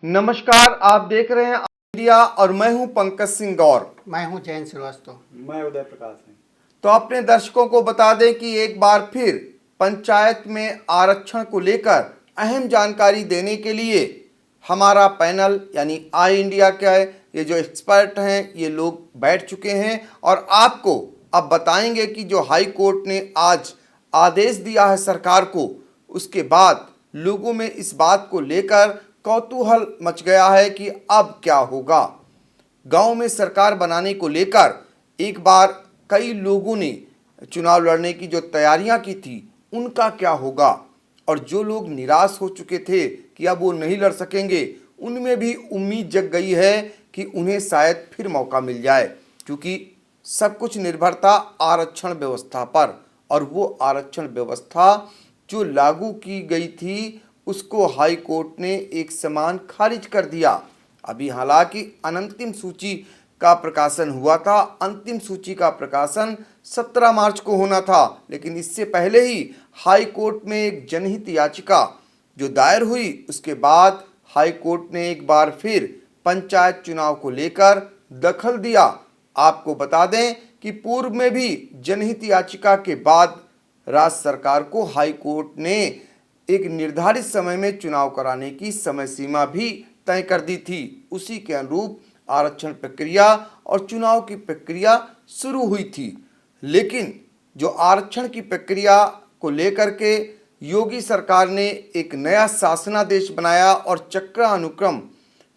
नमस्कार, आप देख रहे हैं इंडिया और मैं हूं पंकज सिंह गौर। मैं हूं जयंत श्रीवास्तव। मैं उदय प्रकाश हूं। तो अपने दर्शकों को बता दें कि एक बार फिर पंचायत में आरक्षण को लेकर अहम जानकारी देने के लिए हमारा पैनल यानी आई इंडिया का ये जो एक्सपर्ट हैं ये लोग बैठ चुके हैं और आपको अब बताएंगे कि जो हाई कोर्ट ने आज आदेश दिया है सरकार को, उसके बाद लोगों में इस बात को लेकर कौतूहल मच गया है कि अब क्या होगा। गांव में सरकार बनाने को लेकर एक बार कई लोगों ने चुनाव लड़ने की जो तैयारियां की थी उनका क्या होगा, और जो लोग निराश हो चुके थे कि अब वो नहीं लड़ सकेंगे उनमें भी उम्मीद जग गई है कि उन्हें शायद फिर मौका मिल जाए, क्योंकि सब कुछ निर्भरता आरक्षण व्यवस्था पर, और वो आरक्षण व्यवस्था जो लागू की गई थी उसको हाई कोर्ट ने एक समान खारिज कर दिया। अभी हालांकि अंतिम सूची का प्रकाशन हुआ था, अंतिम सूची का प्रकाशन 17 मार्च को होना था, लेकिन इससे पहले ही हाई कोर्ट में एक जनहित याचिका जो दायर हुई, उसके बाद हाई कोर्ट ने एक बार फिर पंचायत चुनाव को लेकर दखल दिया। आपको बता दें कि पूर्व में भी जनहित याचिका के बाद राज्य सरकार को हाई कोर्ट ने एक निर्धारित समय में चुनाव कराने की समय सीमा भी तय कर दी थी। उसी के अनुरूप आरक्षण प्रक्रिया और चुनाव की प्रक्रिया शुरू हुई थी, लेकिन जो आरक्षण की प्रक्रिया को लेकर के योगी सरकार ने एक नया शासनादेश बनाया और चक्रानुक्रम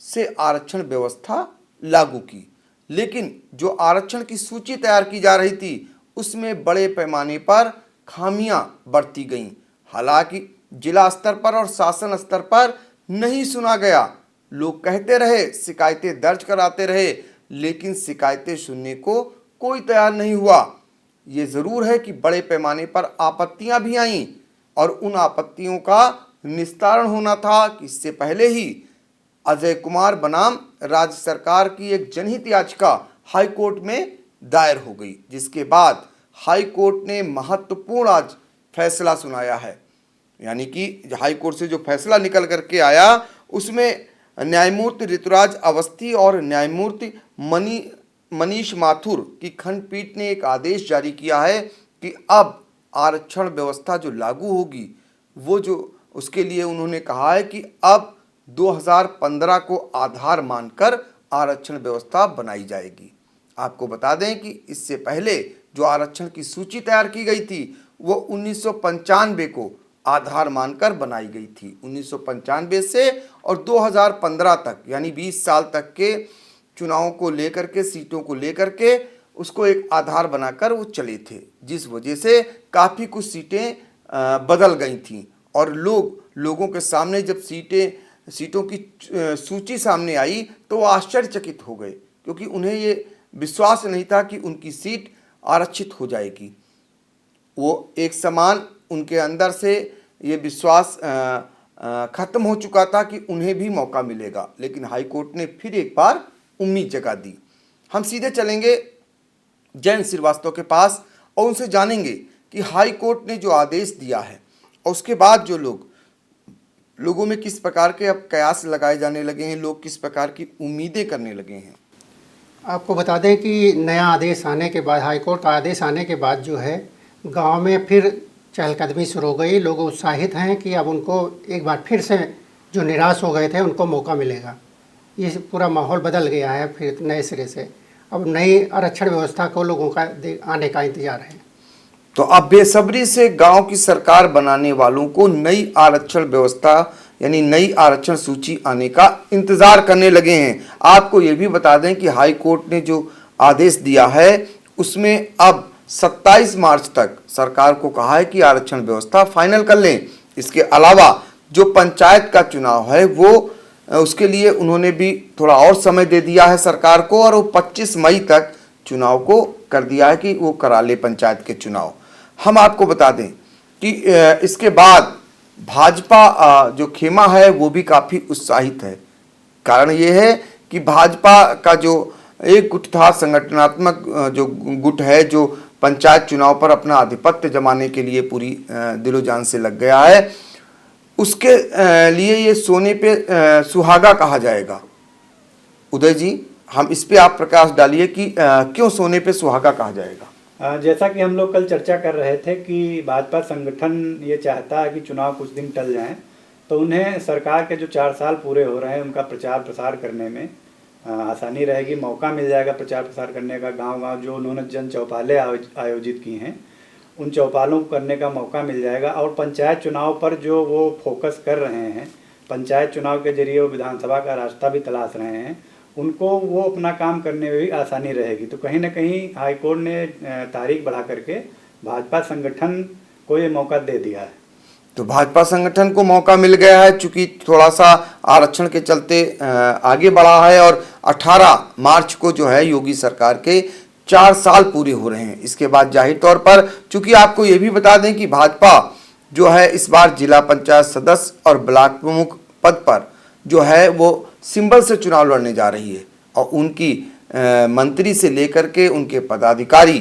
से आरक्षण व्यवस्था लागू की। लेकिन जो आरक्षण की सूची तैयार की जा रही थी उसमें बड़े पैमाने पर खामियां बरती गईं। हालांकि जिला स्तर पर और शासन स्तर पर नहीं सुना गया। लोग कहते रहे, शिकायतें दर्ज कराते रहे, लेकिन शिकायतें सुनने को कोई तैयार नहीं हुआ। ये ज़रूर है कि बड़े पैमाने पर आपत्तियां भी आईं और उन आपत्तियों का निस्तारण होना था कि इससे पहले ही अजय कुमार बनाम राज्य सरकार की एक जनहित याचिका हाई कोर्ट में दायर हो गई, जिसके बाद हाई कोर्ट ने महत्वपूर्ण आज फैसला सुनाया है। यानी कि हाई कोर्ट से जो फैसला निकल करके आया उसमें न्यायमूर्ति ऋतुराज अवस्थी और न्यायमूर्ति मनीष माथुर की खंडपीठ ने एक आदेश जारी किया है कि अब आरक्षण व्यवस्था जो लागू होगी वो जो उसके लिए उन्होंने कहा है कि अब 2015 को आधार मानकर आरक्षण व्यवस्था बनाई जाएगी। आपको बता दें कि इससे पहले जो आरक्षण की सूची तैयार की गई थी वो 1995 को आधार मानकर बनाई गई थी। 1995 से और 2015 तक यानी 20 साल तक के चुनावों को लेकर के, सीटों को लेकर के उसको एक आधार बनाकर वो चले थे, जिस वजह से काफ़ी कुछ सीटें बदल गई थीं और लोगों के सामने जब सीटों की सूची सामने आई तो वो आश्चर्यचकित हो गए, क्योंकि उन्हें ये विश्वास नहीं था कि उनकी सीट आरक्षित हो जाएगी। वो एक समान उनके अंदर से ये विश्वास खत्म हो चुका था कि उन्हें भी मौका मिलेगा, लेकिन हाई कोर्ट ने फिर एक बार उम्मीद जगा दी। हम सीधे चलेंगे जयंत श्रीवास्तव के पास और उनसे जानेंगे कि हाई कोर्ट ने जो आदेश दिया है और उसके बाद जो लोगों में किस प्रकार के अब कयास लगाए जाने लगे हैं, लोग किस प्रकार की उम्मीदें करने लगे हैं। आपको बता दें कि नया आदेश आने के बाद, हाई कोर्ट का आदेश आने के बाद जो है गांव में फिर चहलकदमी शुरू हो गई। लोग उत्साहित हैं कि अब उनको एक बार फिर से जो निराश हो गए थे उनको मौका मिलेगा। ये पूरा माहौल बदल गया है फिर नए सिरे से। अब नई आरक्षण व्यवस्था को लोगों का आने का इंतजार है। तो अब बेसब्री से गांव की सरकार बनाने वालों को नई आरक्षण व्यवस्था यानी नई आरक्षण सूची आने का इंतजार करने लगे हैं। आपको ये भी बता दें कि हाई कोर्ट ने जो आदेश दिया है उसमें अब 27 मार्च तक सरकार को कहा है कि आरक्षण व्यवस्था फाइनल कर लें। इसके अलावा जो पंचायत का चुनाव है वो उसके लिए उन्होंने भी थोड़ा और समय दे दिया है सरकार को, और वो 25 मई तक चुनाव को कर दिया है कि वो करा ले पंचायत के चुनाव। हम आपको बता दें कि इसके बाद भाजपा जो खेमा है वो भी काफ़ी उत्साहित है। कारण ये है कि भाजपा का जो एक गुट था, संगठनात्मक जो गुट है, जो पंचायत चुनाव पर अपना आधिपत्य जमाने के लिए पूरी दिलो जान से लग गया है, उसके लिए ये सोने पे सुहागा कहा जाएगा। उदय जी, हम इस पे आप प्रकाश डालिए कि क्यों सोने पे सुहागा कहा जाएगा। जैसा कि हम लोग कल चर्चा कर रहे थे कि भाजपा संगठन ये चाहता है कि चुनाव कुछ दिन टल जाएं, तो उन्हें सरकार के जो 4 साल पूरे हो रहे हैं उनका प्रचार प्रसार करने में आसानी रहेगी, मौका मिल जाएगा प्रचार प्रसार करने का। गांव-गांव जो उन्होंने जन चौपालें आयोजित की हैं, उन चौपालों को करने का मौका मिल जाएगा। और पंचायत चुनाव पर जो वो फोकस कर रहे हैं, पंचायत चुनाव के जरिए वो विधानसभा का रास्ता भी तलाश रहे हैं, उनको वो अपना काम करने में भी आसानी रहेगी। तो कहीं ना कहीं हाईकोर्ट ने तारीख बढ़ा करके भाजपा संगठन को ये मौका दे दिया है। तो भाजपा संगठन को मौका मिल गया है, चूंकि थोड़ा सा आरक्षण के चलते आगे बढ़ा है और 18 मार्च को जो है योगी सरकार के 4 साल पूरे हो रहे हैं। इसके बाद जाहिर तौर पर, चूंकि आपको ये भी बता दें कि भाजपा जो है इस बार जिला पंचायत सदस्य और ब्लॉक प्रमुख पद पर जो है वो सिंबल से चुनाव लड़ने जा रही है और उनकी मंत्री से लेकर के उनके पदाधिकारी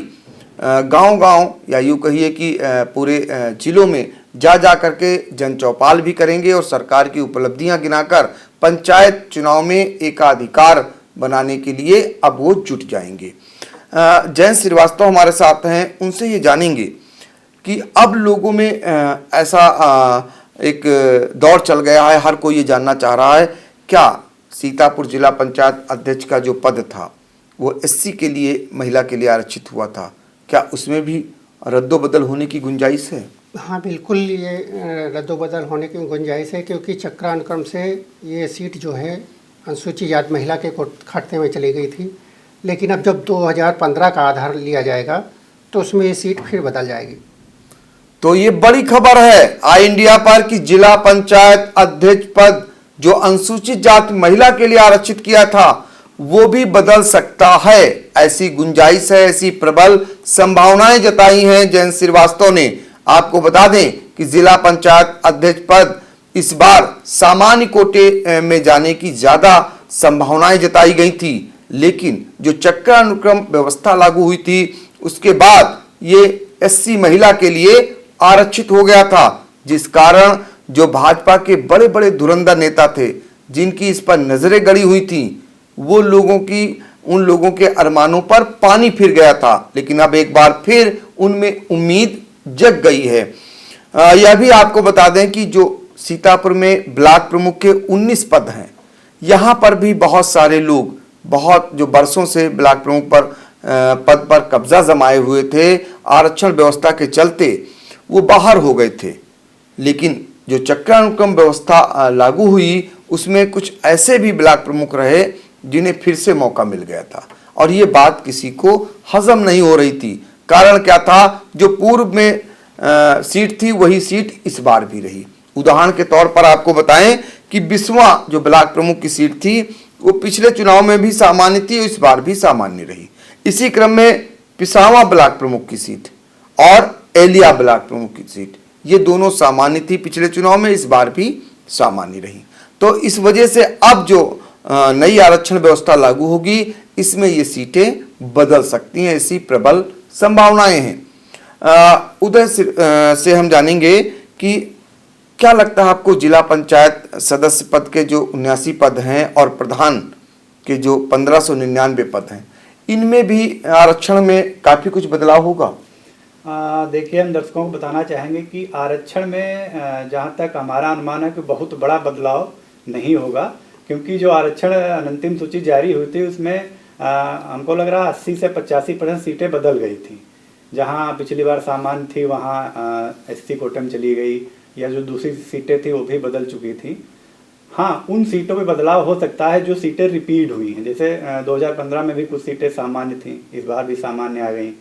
गांव-गांव या यूँ कहिए कि पूरे जिलों में जा करके जन चौपाल भी करेंगे और सरकार की उपलब्धियां गिनाकर पंचायत चुनाव में एकाधिकार बनाने के लिए अब वो जुट जाएंगे। जयंत श्रीवास्तव हमारे साथ हैं, उनसे ये जानेंगे कि अब लोगों में ऐसा एक दौर चल गया है, हर कोई ये जानना चाह रहा है, क्या सीतापुर जिला पंचायत अध्यक्ष का जो पद था वो एससी के लिए, महिला के लिए आरक्षित हुआ था, क्या उसमें भी रद्दोबदल होने की गुंजाइश है? हाँ बिल्कुल, ये रद्दोबदल होने की गुंजाइश है, क्योंकि चक्रानुक्रम से ये सीट जो है अनुसूचित जाति महिला के खाते में चली गई थी, लेकिन अब जब 2015 का आधार लिया जाएगा तो उसमें ये सीट फिर बदल जाएगी। तो ये बड़ी खबर है आई इंडिया पर कि जिला पंचायत अध्यक्ष पद जो अनुसूचित जाति महिला के लिए आरक्षित किया था वो भी बदल सकता है, ऐसी गुंजाइश है, ऐसी प्रबल संभावनाएं जताई हैं जयंत श्रीवास्तव ने। आपको बता दें कि जिला पंचायत अध्यक्ष पद इस बार सामान्य कोटे में जाने की ज्यादा संभावनाएं जताई गई थी, लेकिन जो चक्रानुक्रम व्यवस्था लागू हुई थी उसके बाद ये एससी महिला के लिए आरक्षित हो गया था, जिस कारण जो भाजपा के बड़े बड़े धुरंधर नेता थे जिनकी इस पर नजरें गड़ी हुई थी, वो उन लोगों के अरमानों पर पानी फिर गया था। लेकिन अब एक बार फिर उनमें उम्मीद जग गई है। यह भी आपको बता दें कि जो सीतापुर में ब्लॉक प्रमुख के 19 पद हैं, यहाँ पर भी बहुत सारे लोग बहुत जो बरसों से ब्लॉक प्रमुख पद पर कब्जा जमाए हुए थे, आरक्षण व्यवस्था के चलते वो बाहर हो गए थे। लेकिन जो चक्रानुक्रम व्यवस्था लागू हुई उसमें कुछ ऐसे भी ब्लॉक प्रमुख रहे जिन्हें फिर से मौका मिल गया था और ये बात किसी को हजम नहीं हो रही थी। कारण क्या था, जो पूर्व में सीट थी वही सीट इस बार भी रही। उदाहरण के तौर पर आपको बताएं कि 20वां जो ब्लॉक प्रमुख की सीट थी वो पिछले चुनाव में भी सामान्य थी, इस बार भी सामान्य रही। इसी क्रम में पिसावा ब्लॉक प्रमुख की सीट और एलिया ब्लॉक प्रमुख की सीट, ये दोनों सामान्य थी पिछले चुनाव में, इस बार भी सामान्य रही। तो इस वजह से अब जो नई आरक्षण व्यवस्था लागू होगी इसमें ये सीटें बदल सकती हैं, ऐसी प्रबल संभावनाएं हैं। उदय से हम जानेंगे कि क्या लगता है आपको, जिला पंचायत सदस्य पद के जो 79 पद हैं और प्रधान के जो 1599 पद हैं, इनमें भी आरक्षण में काफी कुछ बदलाव होगा? देखिए, हम दर्शकों को बताना चाहेंगे कि आरक्षण में जहाँ तक हमारा अनुमान है कि बहुत बड़ा बदलाव नहीं होगा, क्योंकि जो आरक्षण अंतिम सूची जारी हुई थी उसमें हमको लग रहा 80 से 85% सीटें बदल गई थी। जहाँ पिछली बार सामान्य थी वहाँ एससी कोटे में चली गई, या जो दूसरी सीटें थी वो भी बदल चुकी थी। हाँ, उन सीटों में बदलाव हो सकता है जो सीटें रिपीट हुई हैं, जैसे 2015 में भी कुछ सीटें सामान्य थीं, इस बार भी सामान्य आ गई,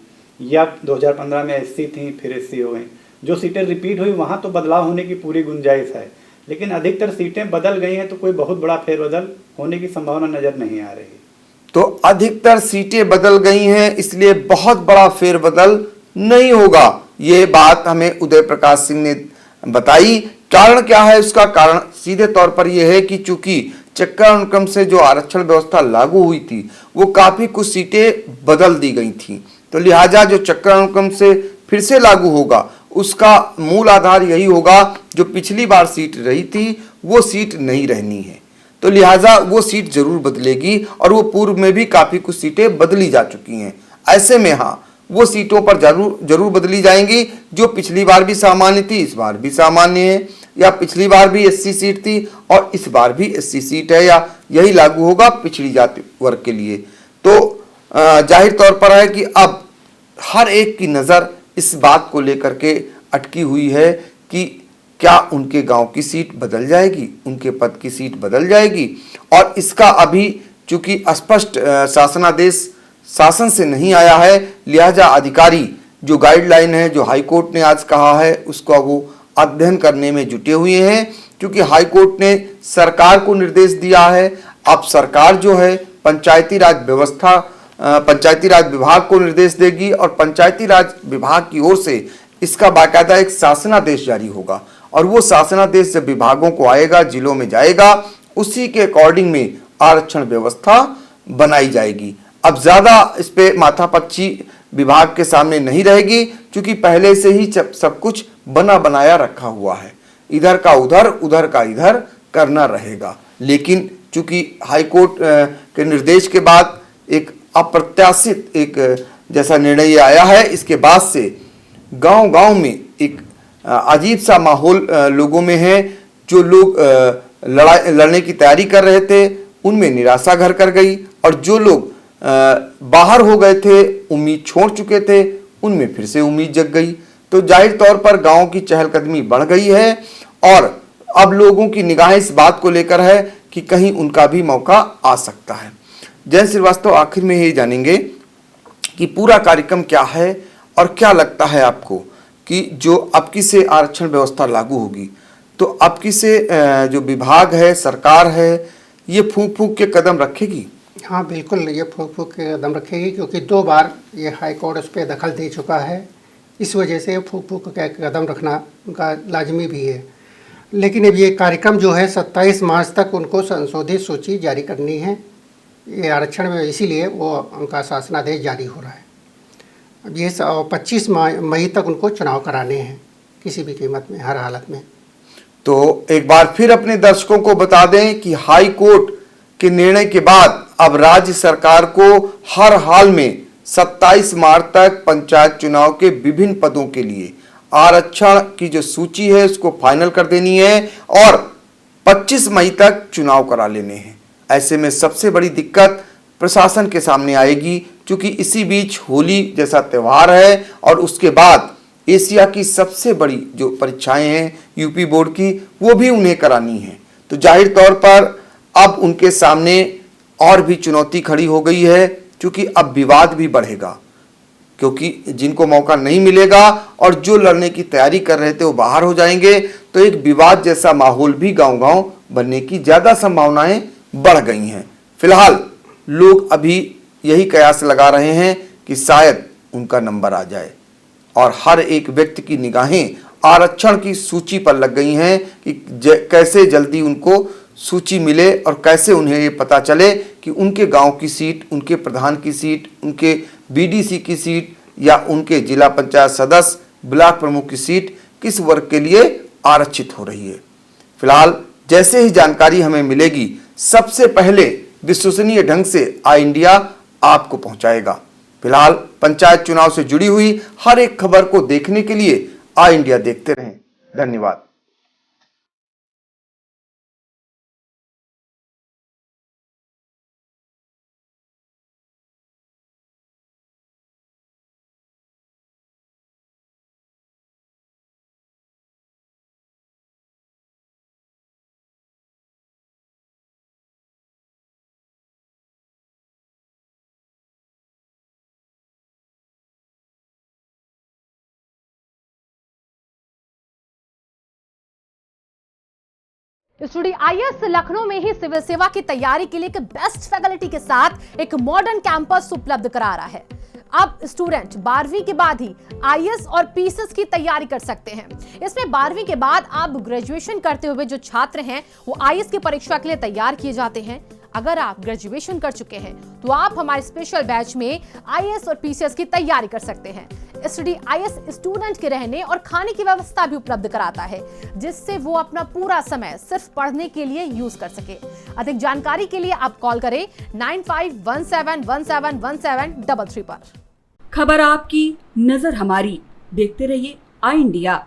या 2015 में एससी थी फिर एससी हो गई। जो सीटें रिपीट हुई वहाँ तो बदलाव होने की पूरी गुंजाइश है, लेकिन अधिकतर सीटें बदल गई हैं तो कोई बहुत बड़ा फेरबदल होने की संभावना नजर नहीं आ रही। तो अधिकतर सीटें बदल गई हैं, इसलिए बहुत बड़ा फेरबदल नहीं होगा, ये बात हमें उदय प्रकाश सिंह ने बताई। कारण क्या है? उसका कारण सीधे तौर पर यह है कि चूंकि चक्रानुक्रम से जो आरक्षण व्यवस्था लागू हुई थी वो काफी कुछ सीटें बदल दी गई थी, तो लिहाजा जो चक्रानुक्रम से फिर से लागू होगा उसका मूल आधार यही होगा जो पिछली बार सीट रही थी वो सीट नहीं रहनी है, तो लिहाजा वो सीट जरूर बदलेगी और वो पूर्व में भी काफ़ी कुछ सीटें बदली जा चुकी हैं। ऐसे में हाँ, वो सीटों पर जरूर बदली जाएंगी जो पिछली बार भी सामान्य थी, इस बार भी सामान्य है, या पिछली बार भी एससी सीट थी और इस बार भी एससी सीट है, या यही लागू होगा पिछड़ी जाति वर्ग के लिए। तो जाहिर तौर पर है कि अब हर एक की नज़र इस बात को लेकर के अटकी हुई है कि क्या उनके गांव की सीट बदल जाएगी, उनके पद की सीट बदल जाएगी। और इसका अभी चूंकि स्पष्ट शासनादेश शासन से नहीं आया है, लिहाजा अधिकारी जो गाइडलाइन है, जो हाईकोर्ट ने आज कहा है, उसको वो अध्ययन करने में जुटे हुए हैं। क्योंकि हाईकोर्ट ने सरकार को निर्देश दिया है, अब सरकार जो है पंचायती राज व्यवस्था, पंचायती राज विभाग को निर्देश देगी और पंचायती राज विभाग की ओर से इसका बाकायदा एक शासनादेश जारी होगा और वो शासनादेश जब विभागों को आएगा, जिलों में जाएगा, उसी के अकॉर्डिंग में आरक्षण व्यवस्था बनाई जाएगी। अब ज़्यादा इस पे माथापच्ची विभाग के सामने नहीं रहेगी, क्योंकि पहले से ही सब कुछ बना बनाया रखा हुआ है, इधर का उधर, उधर का इधर करना रहेगा। लेकिन चूंकि हाईकोर्ट के निर्देश के बाद एक अप्रत्याशित एक जैसा निर्णय आया है, इसके बाद से गांव-गांव में एक अजीब सा माहौल लोगों में है। जो लोग लड़ने की तैयारी कर रहे थे उनमें निराशा घर कर गई और जो लोग बाहर हो गए थे, उम्मीद छोड़ चुके थे, उनमें फिर से उम्मीद जग गई। तो जाहिर तौर पर गांव की चहलकदमी बढ़ गई है और अब लोगों की निगाहें इस बात को लेकर है कि कहीं उनका भी मौका आ सकता है। जयंत श्रीवास्तव, आखिर में ये जानेंगे कि पूरा कार्यक्रम क्या है और क्या लगता है आपको कि जो अब की से आरक्षण व्यवस्था लागू होगी तो अब की से जो विभाग है, सरकार है, ये फूंक फूंक के कदम रखेगी? हाँ बिल्कुल, ये फूंक फूंक के कदम रखेगी, क्योंकि 2 बार ये हाई कोर्ट उस पर दखल दे चुका है। इस वजह से फूंक फूंक के कदम रखना उनका लाजमी भी है। लेकिन अब ये कार्यक्रम जो है 27 मार्च तक उनको संशोधित सूची जारी करनी है, ये आरक्षण में, इसीलिए वो उनका शासनादेश जारी हो रहा है। अब ये 25 मई तक उनको चुनाव कराने हैं किसी भी कीमत में, हर हालत में। तो एक बार फिर अपने दर्शकों को बता दें कि हाई कोर्ट के निर्णय के बाद अब राज्य सरकार को हर हाल में 27 मार्च तक पंचायत चुनाव के विभिन्न पदों के लिए आरक्षण की जो सूची है उसको फाइनल कर देनी है और 25 मई तक चुनाव करा लेने हैं। ऐसे में सबसे बड़ी दिक्कत प्रशासन के सामने आएगी, क्योंकि इसी बीच होली जैसा त्यौहार है और उसके बाद एशिया की सबसे बड़ी जो परीक्षाएं हैं यूपी बोर्ड की, वो भी उन्हें करानी है। तो जाहिर तौर पर अब उनके सामने और भी चुनौती खड़ी हो गई है, क्योंकि अब विवाद भी बढ़ेगा, क्योंकि जिनको मौका नहीं मिलेगा और जो लड़ने की तैयारी कर रहे थे वो बाहर हो जाएंगे, तो एक विवाद जैसा माहौल भी गांव-गांव बनने की ज़्यादा संभावनाएं बढ़ गई हैं। फिलहाल लोग अभी यही कयास लगा रहे हैं कि शायद उनका नंबर आ जाए और हर एक व्यक्ति की निगाहें आरक्षण की सूची पर लग गई हैं कि कैसे जल्दी उनको सूची मिले और कैसे उन्हें ये पता चले कि उनके गांव की सीट, उनके प्रधान की सीट, उनके बीडीसी की सीट या उनके जिला पंचायत सदस्य, ब्लॉक प्रमुख की सीट किस वर्ग के लिए आरक्षित हो रही है। फिलहाल जैसे ही जानकारी हमें मिलेगी, सबसे पहले विश्वसनीय ढंग से आई इंडिया आपको पहुंचाएगा। फिलहाल पंचायत चुनाव से जुड़ी हुई हर एक खबर को देखने के लिए आई इंडिया देखते रहें। धन्यवाद। स्टूडियो आईएएस लखनऊ में ही सिविल सेवा की तैयारी के लिए एक बेस्ट फैकल्टी के साथ एक मॉडर्न कैंपस उपलब्ध करा रहा है। अब स्टूडेंट 12वीं के बाद ही आईएएस और पीसीएस की तैयारी कर सकते हैं। इसमें 12वीं के बाद आप ग्रेजुएशन करते हुए जो छात्र हैं वो आईएएस की परीक्षा के लिए तैयार किए जाते हैं। अगर आप ग्रेजुएशन कर चुके हैं तो आप हमारे स्पेशल बैच में आईएएस और पीसीएस की तैयारी कर सकते हैं। स्टडी आईएएस स्टूडेंट के रहने और खाने की व्यवस्था भी उपलब्ध कराता है, जिससे वो अपना पूरा समय सिर्फ पढ़ने के लिए यूज कर सके। अधिक जानकारी के लिए आप कॉल करें 9517171733 पर। खबर आपकी, नजर हमारी। देखते रहिए आई इंडिया।